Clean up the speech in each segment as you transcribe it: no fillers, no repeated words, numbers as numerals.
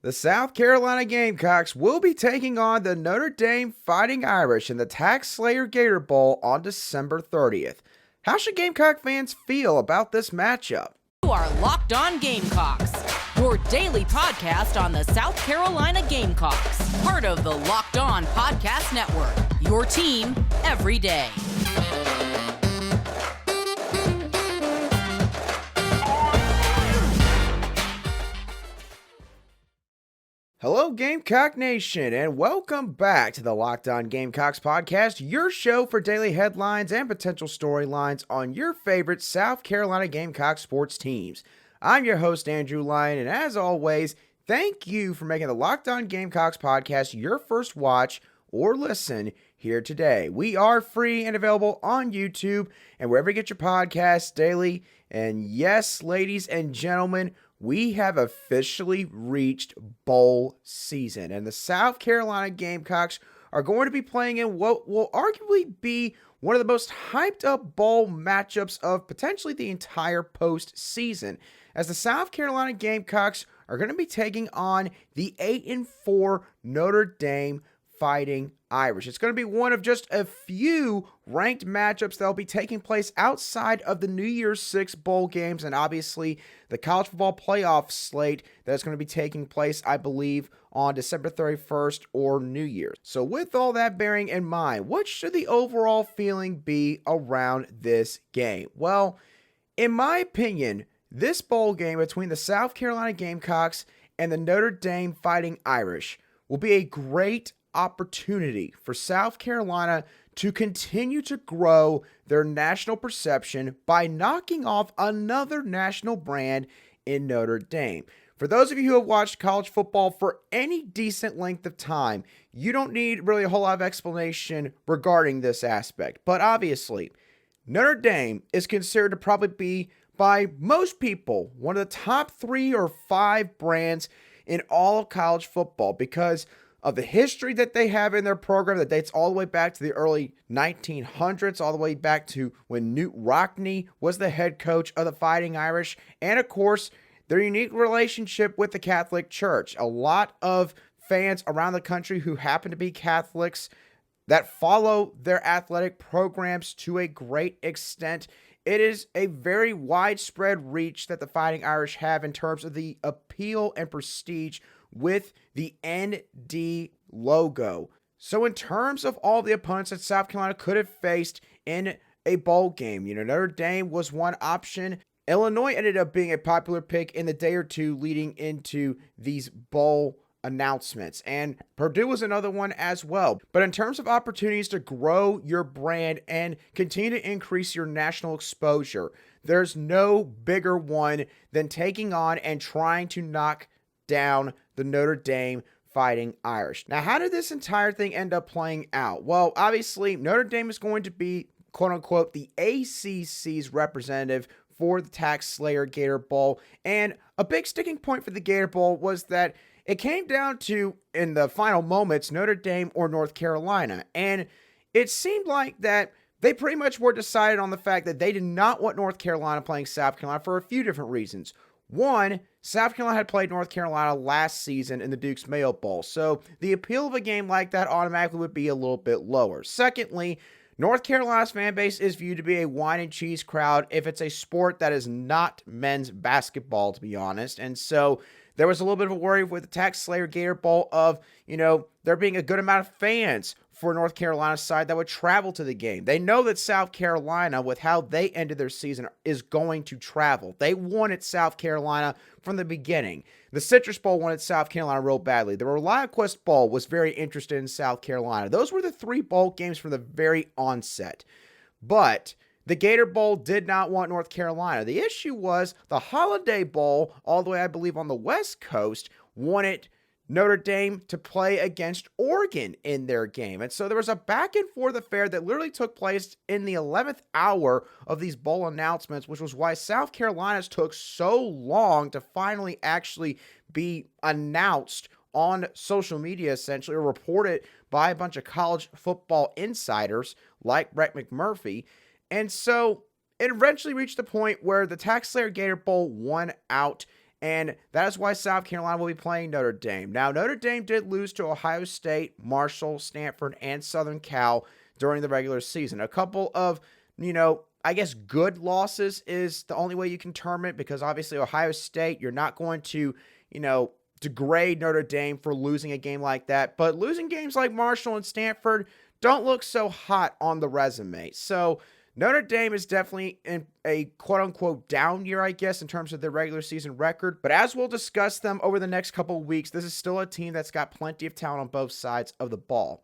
The South Carolina Gamecocks will be taking on the Notre Dame Fighting Irish in the TaxSlayer Gator Bowl on December 30th. How should Gamecock fans feel about this matchup? You are Locked On Gamecocks, your daily podcast on the South Carolina Gamecocks, part of the Locked On Podcast Network, your team every day. Hello, Gamecock Nation, and welcome back to the Locked On Gamecocks podcast, your show for daily headlines and potential storylines on your favorite South Carolina Gamecock sports teams. I'm your host, Andrew Lyon, and as always, thank you for making the Locked On Gamecocks podcast your first watch or listen here today. We are free and available on YouTube and wherever you get your podcasts daily. And yes, ladies and gentlemen, we have officially reached bowl season, and the South Carolina Gamecocks are going to be playing in what will arguably be one of the most hyped up bowl matchups of potentially the entire postseason, as the South Carolina Gamecocks are going to be taking on the 8-4 Notre Dame Fighting Irish. It's going to be one of just a few ranked matchups that will be taking place outside of the New Year's Six bowl games and obviously the college football playoff slate that's going to be taking place, I believe, on December 31st or New Year's. So with all that bearing in mind, what should the overall feeling be around this game? Well, in my opinion, this bowl game between the South Carolina Gamecocks and the Notre Dame Fighting Irish will be a great opportunity for South Carolina to continue to grow their national perception by knocking off another national brand in Notre Dame. For those of you who have watched college football for any decent length of time, you don't need really a whole lot of explanation regarding this aspect. But obviously, Notre Dame is considered to probably be, by most people, one of the top 3 or 5 brands in all of college football because of the history that they have in their program that dates all the way back to the early 1900s, all the way back to when Newt Rockne was the head coach of the Fighting Irish, and of course, their unique relationship with the Catholic Church. A lot of fans around the country who happen to be Catholics that follow their athletic programs to a great extent. It is a very widespread reach that the Fighting Irish have in terms of the appeal and prestige with the ND logo. So in terms of all the opponents that South Carolina could have faced in a bowl game, Notre Dame was one option. Illinois ended up being a popular pick in the day or two leading into these bowl announcements, and Purdue was another one as well. But in terms of opportunities to grow your brand and continue to increase your national exposure, there's no bigger one than taking on and trying to knock down the Notre Dame Fighting Irish. Now, how did this entire thing end up playing out? Well, obviously, Notre Dame is going to be, quote-unquote, the ACC's representative for the TaxSlayer Gator Bowl, and a big sticking point for the Gator Bowl was that it came down to, in the final moments, Notre Dame or North Carolina, and it seemed like that they pretty much were decided on the fact that they did not want North Carolina playing South Carolina for a few different reasons. One, South Carolina had played North Carolina last season in the Duke's Mayo Bowl, so the appeal of a game like that automatically would be a little bit lower. Secondly, North Carolina's fan base is viewed to be a wine and cheese crowd if it's a sport that is not men's basketball, to be honest, and so there was a little bit of a worry with the TaxSlayer Gator Bowl of, there being a good amount of fans for North Carolina's side that would travel to the game. They know that South Carolina, with how they ended their season, is going to travel. They wanted South Carolina from the beginning. The Citrus Bowl wanted South Carolina real badly. The ReliaQuest Bowl was very interested in South Carolina. Those were the 3 bowl games from the very onset. But the Gator Bowl did not want North Carolina. The issue was the Holiday Bowl, all the way, I believe, on the West Coast, wanted Notre Dame to play against Oregon in their game. And so there was a back and forth affair that literally took place in the 11th hour of these bowl announcements, which was why South Carolina's took so long to finally actually be announced on social media, essentially, or reported by a bunch of college football insiders like Brett McMurphy. And so it eventually reached the point where the TaxSlayer Gator Bowl won out and that is why South Carolina will be playing Notre Dame. Now, Notre Dame did lose to Ohio State, Marshall, Stanford, and Southern Cal during the regular season. A couple of, I guess good losses is the only way you can term it, because obviously Ohio State, you're not going to, degrade Notre Dame for losing a game like that. But losing games like Marshall and Stanford don't look so hot on the resume. So Notre Dame is definitely in a quote-unquote down year, I guess, in terms of their regular season record. But as we'll discuss them over the next couple of weeks, this is still a team that's got plenty of talent on both sides of the ball.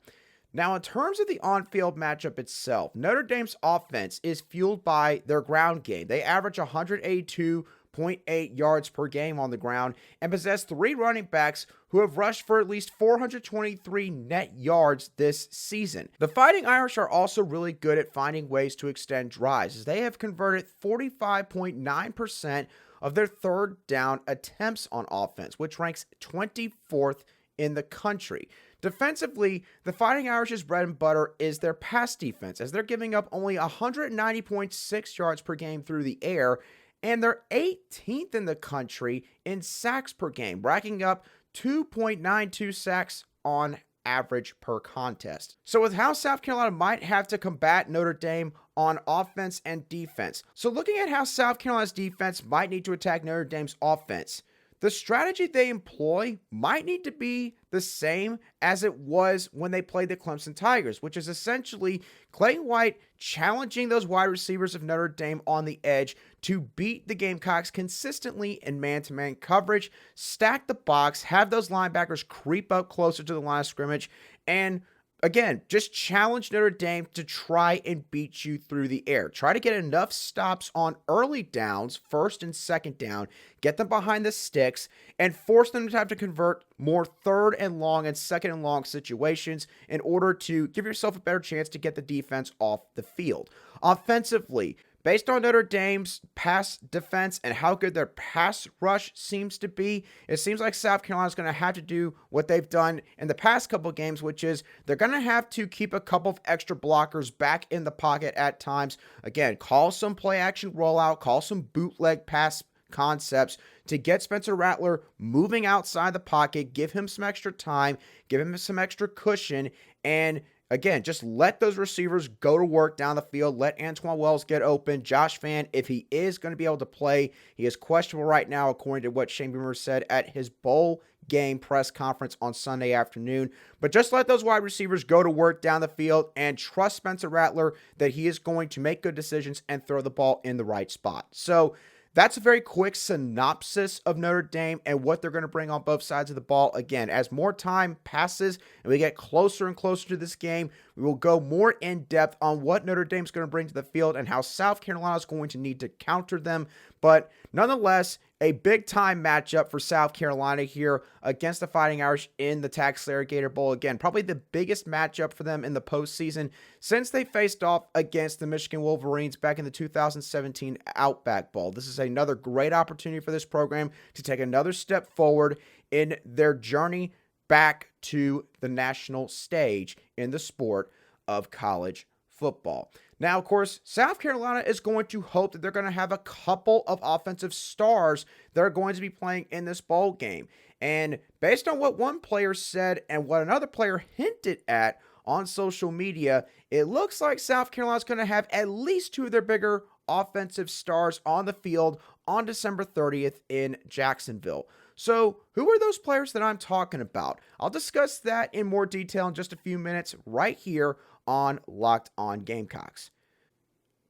Now, in terms of the on-field matchup itself, Notre Dame's offense is fueled by their ground game. They average 182.8 yards per game on the ground and possess 3 running backs who have rushed for at least 423 net yards this season. The Fighting Irish are also really good at finding ways to extend drives, as they have converted 45.9% of their third down attempts on offense, which ranks 24th in the country. Defensively, the Fighting Irish's bread and butter is their pass defense, as they're giving up only 190.6 yards per game through the air, and they're 18th in the country in sacks per game, racking up 2.92 sacks on average per contest. So with how South Carolina might have to combat Notre Dame on offense and defense. So looking at how South Carolina's defense might need to attack Notre Dame's offense, the strategy they employ might need to be the same as it was when they played the Clemson Tigers, which is essentially Clayton White challenging those wide receivers of Notre Dame on the edge to beat the Gamecocks consistently in man-to-man coverage, stack the box, have those linebackers creep up closer to the line of scrimmage, and again, just challenge Notre Dame to try and beat you through the air. Try to get enough stops on early downs, first and second down, get them behind the sticks, and force them to have to convert more third and long and second and long situations in order to give yourself a better chance to get the defense off the field. Offensively, based on Notre Dame's pass defense and how good their pass rush seems to be, it seems like South Carolina's going to have to do what they've done in the past couple games, which is they're going to have to keep a couple of extra blockers back in the pocket at times. Again, call some play action rollout, call some bootleg pass concepts to get Spencer Rattler moving outside the pocket, give him some extra time, give him some extra cushion, and again, just let those receivers go to work down the field. Let Antwane Wells get open. Josh Fan, if he is going to be able to play, he is questionable right now, according to what Shane Beamer said at his bowl game press conference on Sunday afternoon. But just let those wide receivers go to work down the field and trust Spencer Rattler that he is going to make good decisions and throw the ball in the right spot. So that's a very quick synopsis of Notre Dame and what they're going to bring on both sides of the ball. Again, as more time passes and we get closer and closer to this game, we will go more in depth on what Notre Dame's going to bring to the field and how South Carolina is going to need to counter them. But nonetheless, a big-time matchup for South Carolina here against the Fighting Irish in the TaxSlayer Gator Bowl. Again, probably the biggest matchup for them in the postseason since they faced off against the Michigan Wolverines back in the 2017 Outback Bowl. This is another great opportunity for this program to take another step forward in their journey back to the national stage in the sport of college football. Now, of course, South Carolina is going to hope that they're going to have a couple of offensive stars that are going to be playing in this bowl game. And based on what one player said and what another player hinted at on social media, it looks like South Carolina is going to have at least 2 of their bigger offensive stars on the field on December 30th in Jacksonville. So who are those players that I'm talking about? I'll discuss that in more detail in just a few minutes right here on Locked On Gamecocks.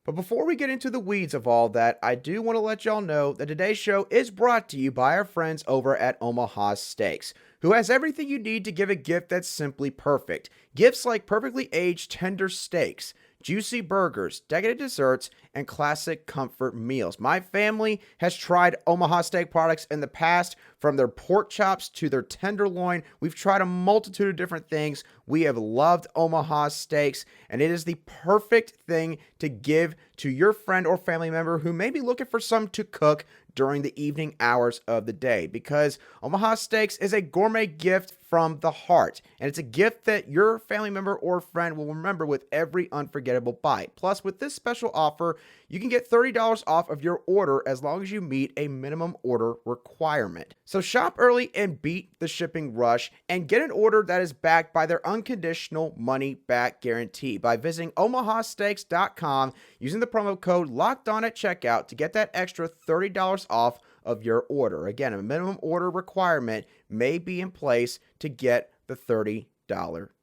But before we get into the weeds of all that, I do want to let y'all know that today's show is brought to you by our friends over at Omaha Steaks, who has everything you need to give a gift that's simply perfect. Gifts like perfectly aged tender steaks, juicy burgers, decadent desserts, and classic comfort meals. My family has tried Omaha Steak products in the past, from their pork chops to their tenderloin. We've tried a multitude of different things. We have loved Omaha Steaks, and it is the perfect thing to give to your friend or family member who may be looking for something to cook during the evening hours of the day, because Omaha Steaks is a gourmet gift from the heart. And it's a gift that your family member or friend will remember with every unforgettable bite. Plus, with this special offer, you can get $30 off of your order as long as you meet a minimum order requirement. So shop early and beat the shipping rush and get an order that is backed by their unconditional money-back guarantee by visiting omahasteaks.com using the promo code LOCKEDON at checkout to get that extra $30 off of your order. Again, a minimum order requirement may be in place to get the $30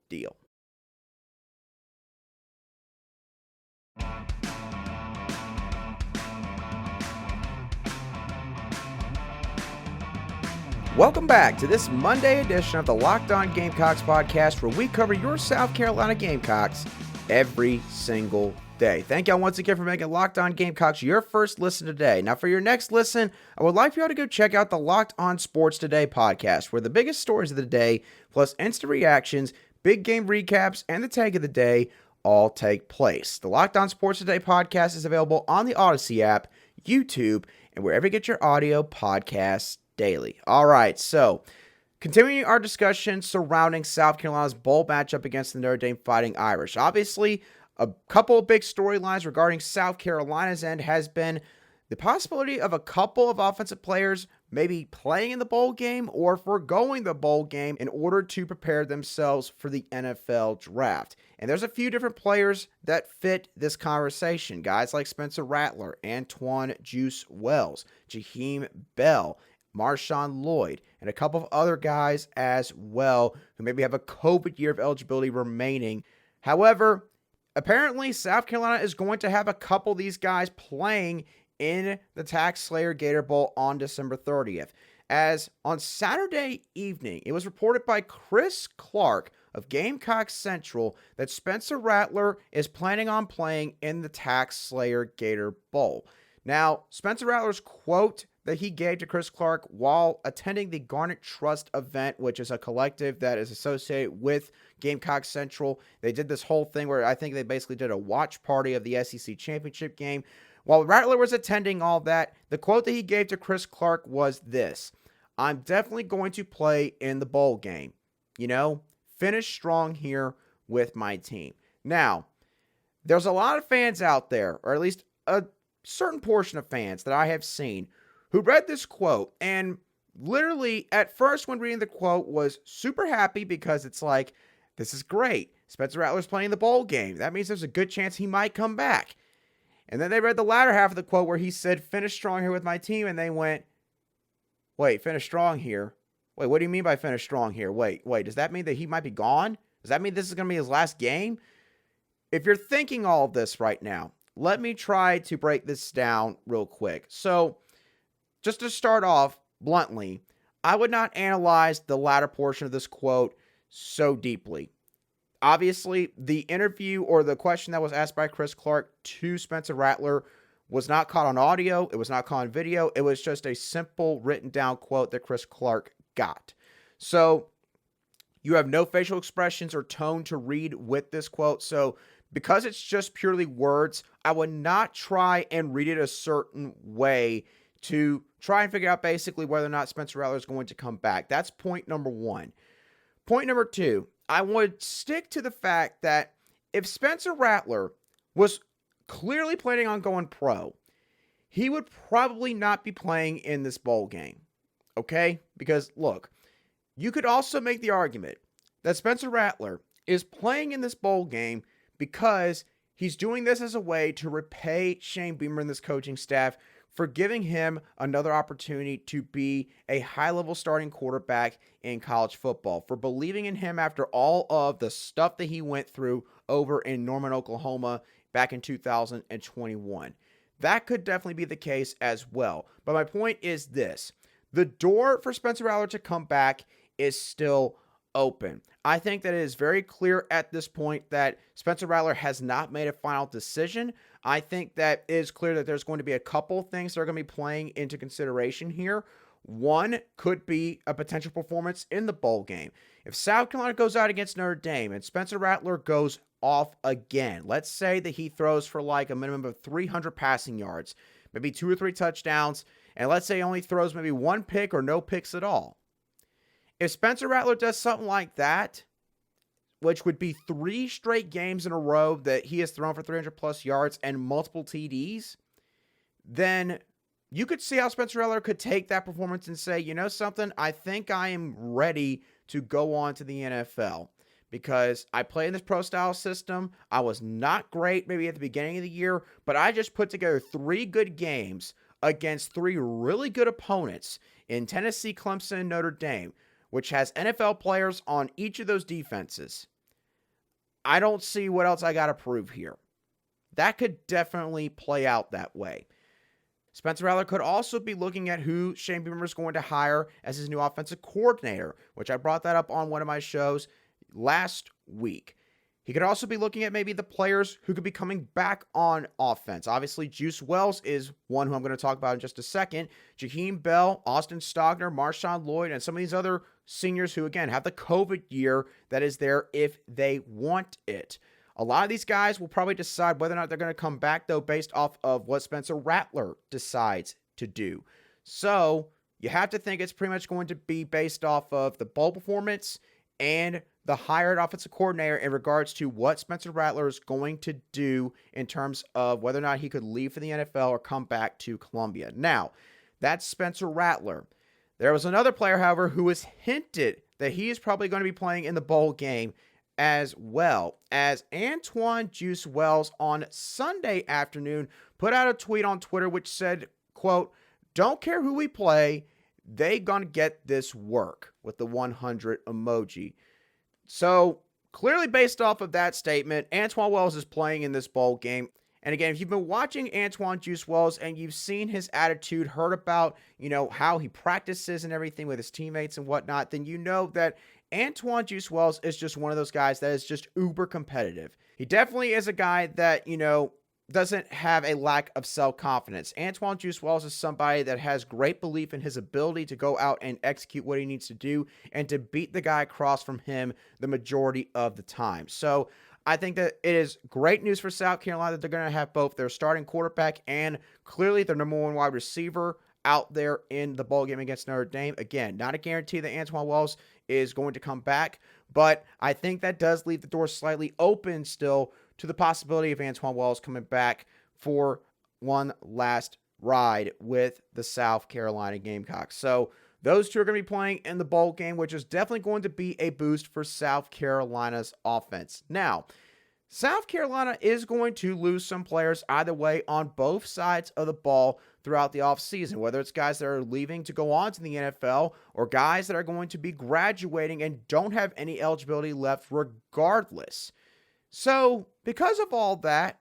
deal. Welcome back to this Monday edition of the Locked On Gamecocks podcast, where we cover your South Carolina Gamecocks every single day. Thank y'all once again for making Locked On Gamecocks your first listen today. Now, for your next listen, I would like for y'all to go check out the Locked On Sports Today podcast, where the biggest stories of the day, plus instant reactions, big game recaps, and the take of the day all take place. The Locked On Sports Today podcast is available on the Odyssey app, YouTube, and wherever you get your audio podcasts daily. All right, so continuing our discussion surrounding South Carolina's bowl matchup against the Notre Dame Fighting Irish. Obviously, a couple of big storylines regarding South Carolina's end has been the possibility of a couple of offensive players maybe playing in the bowl game or foregoing the bowl game in order to prepare themselves for the NFL draft. And there's a few different players that fit this conversation. Guys like Spencer Rattler, Antwane Juice Wells, Jaheim Bell, Marshawn Lloyd, and a couple of other guys as well who maybe have a COVID year of eligibility remaining. However, apparently South Carolina is going to have a couple of these guys playing in the TaxSlayer Gator Bowl on December 30th. As on Saturday evening, it was reported by Chris Clark of GamecockCentral that Spencer Rattler is planning on playing in the TaxSlayer Gator Bowl. Now, Spencer Rattler's quote that he gave to Chris Clark while attending the Garnet Trust event, which is a collective that is associated with Gamecock Central. They did this whole thing where I think they basically did a watch party of the SEC championship game. While Rattler was attending all that, the quote that he gave to Chris Clark was this: "I'm definitely going to play in the bowl game. You know, finish strong here with my team." Now, there's a lot of fans out there, or at least a certain portion of fans that I have seen, who read this quote and literally at first when reading the quote was super happy because it's like, this is great. Spencer Rattler's playing the bowl game. That means there's a good chance he might come back. And then they read the latter half of the quote where he said, "Finish strong here with my team." And they went, wait, finish strong here? Wait, what do you mean by finish strong here? Wait, does that mean that he might be gone? Does that mean this is going to be his last game? If you're thinking all of this right now, let me try to break this down real quick. So, just to start off bluntly, I would not analyze the latter portion of this quote so deeply. Obviously, the interview or the question that was asked by Chris Clark to Spencer Rattler was not caught on audio. It was not caught on video. It was just a simple written down quote that Chris Clark got. So you have no facial expressions or tone to read with this quote. So because it's just purely words, I would not try and read it a certain way to try and figure out basically whether or not Spencer Rattler is going to come back. That's point number one. Point number two, I would stick to the fact that if Spencer Rattler was clearly planning on going pro, he would probably not be playing in this bowl game. Okay? Because look, you could also make the argument that Spencer Rattler is playing in this bowl game because he's doing this as a way to repay Shane Beamer and this coaching staff for giving him another opportunity to be a high-level starting quarterback in college football, for believing in him after all of the stuff that he went through over in Norman, Oklahoma back in 2021. That could definitely be the case as well. But my point is this: the door for Spencer Rattler to come back is still open. I think that it is very clear at this point that Spencer Rattler has not made a final decision. I think that it is clear that there's going to be a couple things that are going to be playing into consideration here. One could be a potential performance in the bowl game. If South Carolina goes out against Notre Dame and Spencer Rattler goes off again, let's say that he throws for like a minimum of 300 passing yards, maybe 2 or 3 touchdowns, and let's say he only throws maybe 1 pick or no picks at all. If Spencer Rattler does something like that, which would be 3 straight games in a row that he has thrown for 300 plus yards and multiple TDs, then you could see how Spencer Rattler could take that performance and say, you know something, I think I am ready to go on to the NFL because I play in this pro style system. I was not great maybe at the beginning of the year, but I just put together 3 good games against 3 really good opponents in Tennessee, Clemson, and Notre Dame, which has NFL players on each of those defenses. I don't see what else I got to prove here. That could definitely play out that way. Spencer Rattler could also be looking at who Shane Beamer is going to hire as his new offensive coordinator, which I brought that up on one of my shows last week. He could also be looking at maybe the players who could be coming back on offense. Obviously, Juice Wells is one who I'm going to talk about in just a second. Jaheim Bell, Austin Stogner, Marshawn Lloyd, and some of these other seniors who, again, have the COVID year that is there if they want it. A lot of these guys will probably decide whether or not they're going to come back, though, based off of what Spencer Rattler decides to do. So you have to think it's pretty much going to be based off of the bowl performance and the hired offensive coordinator in regards to what Spencer Rattler is going to do in terms of whether or not he could leave for the NFL or come back to Columbia. Now, that's Spencer Rattler. There was another player, however, who was hinted that he is probably going to be playing in the bowl game as well, as Antwane Juice Wells on Sunday afternoon put out a tweet on Twitter which said, quote, "Don't care who we play, they gonna get this work," with the 100 emoji. So, clearly based off of that statement, Antwane Wells is playing in this bowl game. And again, if you've been watching Antwane Juice Wells and you've seen his attitude, heard about, how he practices and everything with his teammates and whatnot, then you know that Antwane Juice Wells is just one of those guys that is just uber competitive. He definitely is a guy that, doesn't have a lack of self-confidence. Antwane Juice Wells is somebody that has great belief in his ability to go out and execute what he needs to do and to beat the guy across from him the majority of the time. So I think that it is great news for South Carolina that they're going to have both their starting quarterback and clearly their number 1 wide receiver out there in the bowl game against Notre Dame. Again, not a guarantee that Antwane Wells is going to come back, but I think that does leave the door slightly open still to the possibility of Antwane Wells coming back for one last ride with the South Carolina Gamecocks. So those two are going to be playing in the bowl game, which is definitely going to be a boost for South Carolina's offense. Now, South Carolina is going to lose some players either way on both sides of the ball throughout the offseason, whether it's guys that are leaving to go on to the NFL or guys that are going to be graduating and don't have any eligibility left regardless. So, because of all that,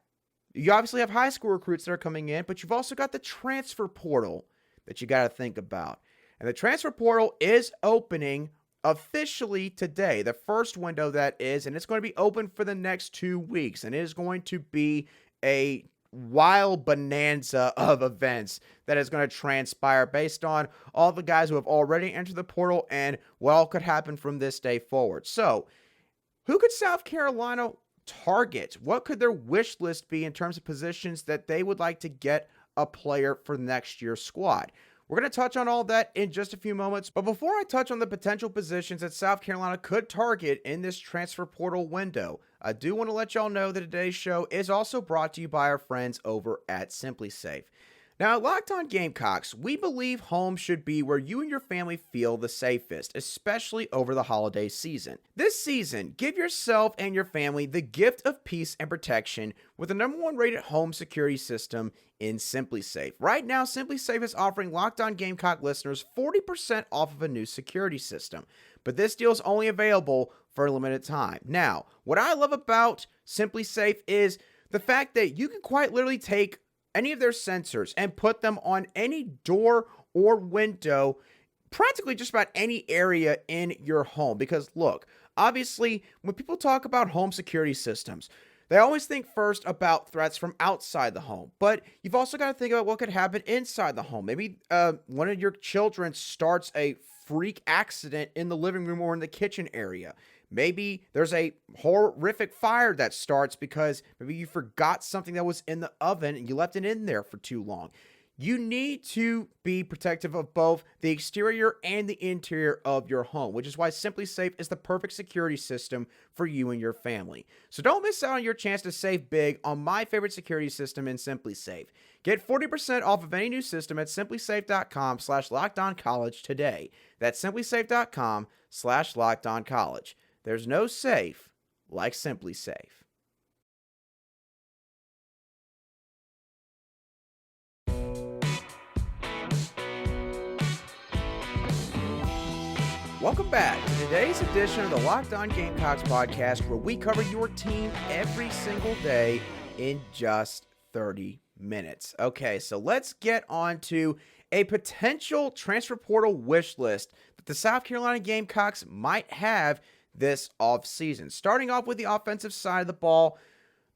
you obviously have high school recruits that are coming in, but you've also got the transfer portal that you got to think about. And the transfer portal is opening officially today, the first window that is, and it's going to be open for the next 2 weeks, and it is going to be a wild bonanza of events that is going to transpire based on all the guys who have already entered the portal and what all could happen from this day forward. So, who could South Carolina target? What could their wish list be in terms of positions that they would like to get a player for next year's squad? We're going to touch on all that in just a few moments, but before I touch on the potential positions that South Carolina could target in this transfer portal window, I do want to let y'all know that today's show is also brought to you by our friends over at SimpliSafe. Now, at Locked On Gamecocks, we believe home should be where you and your family feel the safest, especially over the holiday season. This season, give yourself and your family the gift of peace and protection with the number 1 rated home security system in SimpliSafe. Right now, SimpliSafe is offering Locked On Gamecock listeners 40% off of a new security system, but this deal is only available for a limited time. Now, what I love about SimpliSafe is the fact that you can quite literally take any of their sensors and put them on any door or window, practically just about any area in your home. Because look, obviously, when people talk about home security systems, they always think first about threats from outside the home, but you've also got to think about what could happen inside the home. Maybe one of your children starts a freak accident in the living room or in the kitchen area. Maybe there's a horrific fire that starts because maybe you forgot something that was in the oven and you left it in there for too long. you need to be protective of both the exterior and the interior of your home, which is why Simply Safe is the perfect security system for you and your family. So don't miss out on your chance to save big on my favorite security system in Simply Safe. Get 40% off of any new system at simplysafe.com/lockedoncollege today. That's simplysafe.com/lockedoncollege. There's no safe like Simply Safe. Welcome back to today's edition of the Locked On Gamecocks podcast, where we cover your team every single day in just 30 minutes. Okay, so let's get on to a potential transfer portal wish list that the South Carolina Gamecocks might have this offseason. Starting off with the offensive side of the ball,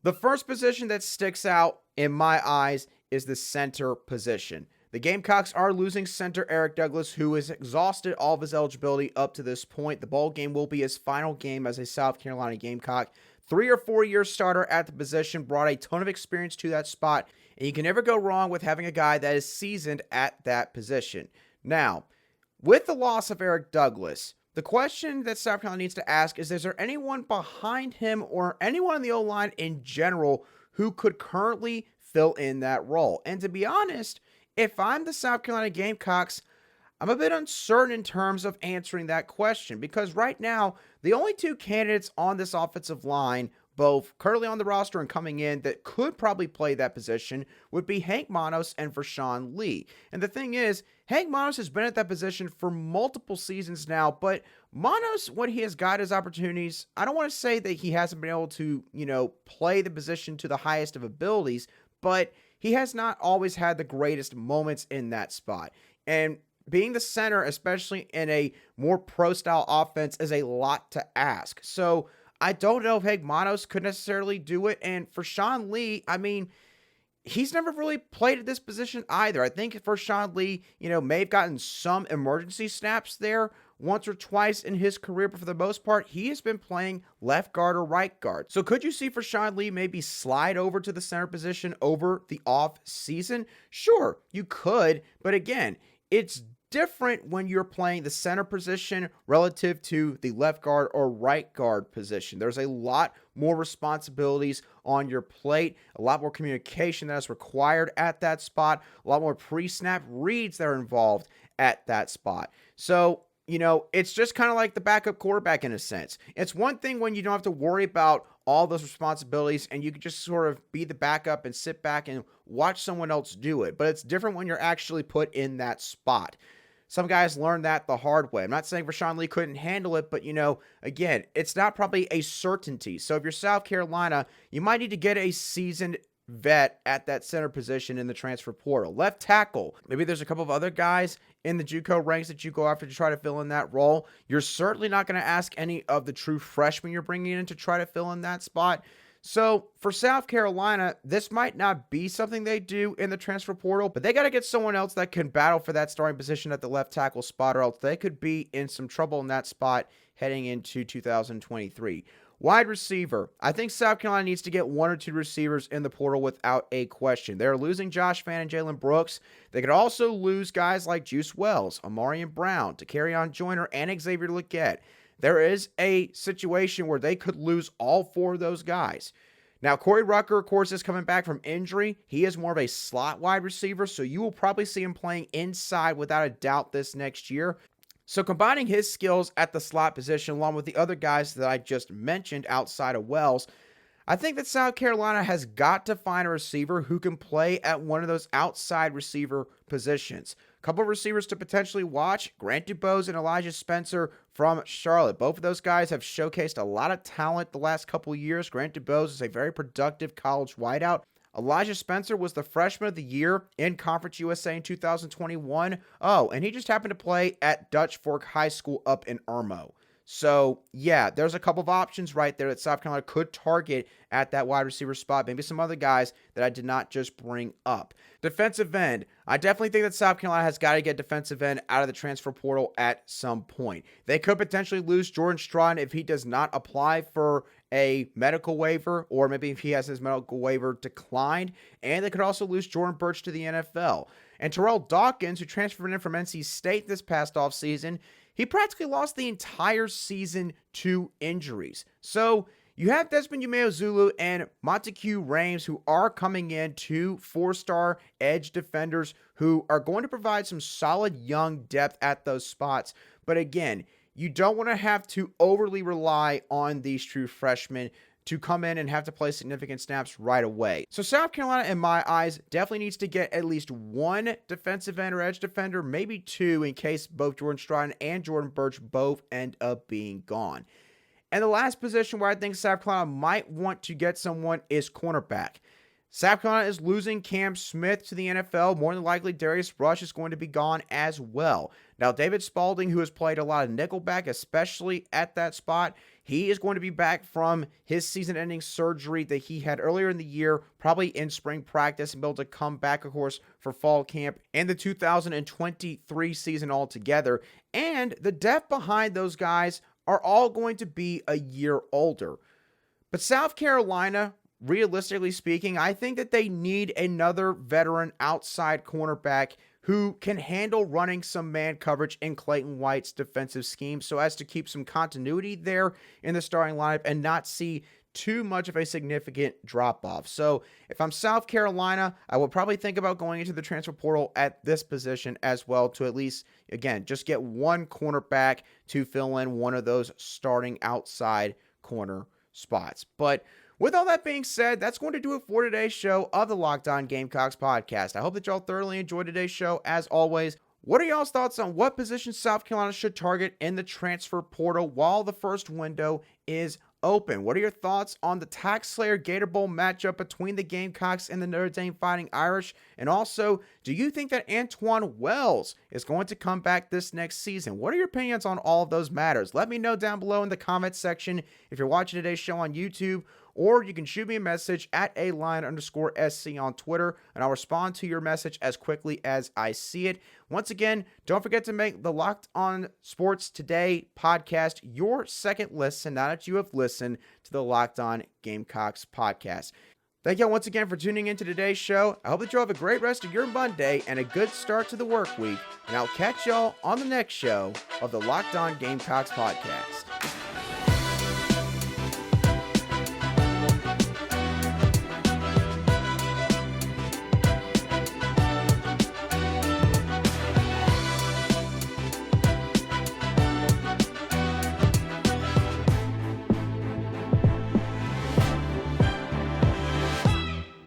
the first position that sticks out in my eyes is the center position. The Gamecocks are losing center Eric Douglas, who has exhausted all of his eligibility up to this point. The bowl game will be his final game as a South Carolina Gamecock. 3 or 4 year starter at the position, brought a ton of experience to that spot, and you can never go wrong with having a guy that is seasoned at that position. Now, with the loss of Eric Douglas, the question that South Carolina needs to ask is there anyone behind him or anyone in the O-line in general who could currently fill in that role? And to be honest, if I'm the South Carolina Gamecocks, I'm a bit uncertain in terms of answering that question, because right now, the only two candidates on this offensive line, both currently on the roster and coming in, that could probably play that position would be Hank Manos and Vershawn Lee. And the thing is, Hank Manos has been at that position for multiple seasons now, but Manos, when he has got his opportunities, I don't want to say that he hasn't been able to, play the position to the highest of abilities, but he has not always had the greatest moments in that spot. And being the center, especially in a more pro-style offense, is a lot to ask. So I don't know if Hank Manos could necessarily do it. And for Sean Lee, he's never really played at this position either. I think for Sean Lee, may have gotten some emergency snaps there once or twice in his career, but for the most part, he has been playing left guard or right guard. So could you see for Sean Lee maybe slide over to the center position over the off season? Sure, you could, but again, it's different when you're playing the center position relative to the left guard or right guard position. There's a lot more responsibilities on your plate, a lot more communication that is required at that spot, a lot more pre-snap reads that are involved at that spot. So, it's just kind of like the backup quarterback in a sense. It's one thing when you don't have to worry about all those responsibilities and you can just sort of be the backup and sit back and watch someone else do it. But it's different when you're actually put in that spot. Some guys learn that the hard way. I'm not saying Vershawn Lee couldn't handle it, but, again, it's not probably a certainty. So if you're South Carolina, you might need to get a seasoned vet at that center position in the transfer portal. Left tackle, maybe there's a couple of other guys in the JUCO ranks that you go after to try to fill in that role. You're certainly not going to ask any of the true freshmen you're bringing in to try to fill in that spot. So for South Carolina, this might not be something they do in the transfer portal, but they got to get someone else that can battle for that starting position at the left tackle spot, or else they could be in some trouble in that spot heading into 2023. Wide receiver. I think South Carolina needs to get one or two receivers in the portal without a question. They're losing Josh Fan and Jalen Brooks. They could also lose guys like Juice Wells, Amarian Brown, Takarion Joyner, and Xavier Legette. There is a situation where they could lose all four of those guys. Now, Corey Rucker, of course, is coming back from injury. He is more of a slot wide receiver, so you will probably see him playing inside without a doubt this next year. So combining his skills at the slot position along with the other guys that I just mentioned outside of Wells, I think that South Carolina has got to find a receiver who can play at one of those outside receiver positions. A couple of receivers to potentially watch, Grant DuBose and Elijah Spencer from Charlotte. Both of those guys have showcased a lot of talent the last couple of years. Grant DuBose is a very productive college wideout. Elijah Spencer was the freshman of the year in Conference USA in 2021. Oh, and he just happened to play at Dutch Fork High School up in Irmo. So, yeah, there's a couple of options right there that South Carolina could target at that wide receiver spot. Maybe some other guys that I did not just bring up. Defensive end. I definitely think that South Carolina has got to get defensive end out of the transfer portal at some point. They could potentially lose Jordan Strawn if he does not apply for a medical waiver, or maybe if he has his medical waiver declined. And they could also lose Jordan Birch to the NFL. And Terrell Dawkins, who transferred in from NC State this past offseason, he practically lost the entire season to injuries. So you have Desmond Umeozulu and Montague Rames, who are coming in, two 4-star edge defenders who are going to provide some solid young depth at those spots. But again, you don't want to have to overly rely on these true freshmen to come in and have to play significant snaps right away. So South Carolina, in my eyes, definitely needs to get at least one defensive end or edge defender, maybe two, in case both Jordan Stratton and Jordan Birch both end up being gone. And the last position where I think South Carolina might want to get someone is cornerback. South Carolina is losing Cam Smith to the NFL. More than likely, Darius Rush is going to be gone as well. Now, David Spalding, who has played a lot of nickelback, especially at that spot, he is going to be back from his season-ending surgery that he had earlier in the year, probably in spring practice, and be able to come back, of course, for fall camp and the 2023 season altogether. And the depth behind those guys are all going to be a year older. But South Carolina, realistically speaking, I think that they need another veteran outside cornerback who can handle running some man coverage in Clayton White's defensive scheme so as to keep some continuity there in the starting lineup and not see too much of a significant drop-off. So if I'm South Carolina, I will probably think about going into the transfer portal at this position as well to at least, again, just get one cornerback to fill in one of those starting outside corner spots. But with all that being said, that's going to do it for today's show of the Locked On Gamecocks podcast. I hope that y'all thoroughly enjoyed today's show. As always, what are y'all's thoughts on what position South Carolina should target in the transfer portal while the first window is open? What are your thoughts on the TaxSlayer Gator Bowl matchup between the Gamecocks and the Notre Dame Fighting Irish? And also, do you think that Antwane Wells is going to come back this next season? What are your opinions on all of those matters? Let me know down below in the comments section if you're watching today's show on YouTube, or you can shoot me a message at @aline_SC on Twitter, and I'll respond to your message as quickly as I see it. Once again, don't forget to make the Locked On Sports Today podcast your second listen now that you have listened to the Locked On Gamecocks podcast. Thank y'all once again for tuning into today's show. I hope that y'all have a great rest of your Monday and a good start to the work week, and I'll catch y'all on the next show of the Locked On Gamecocks podcast.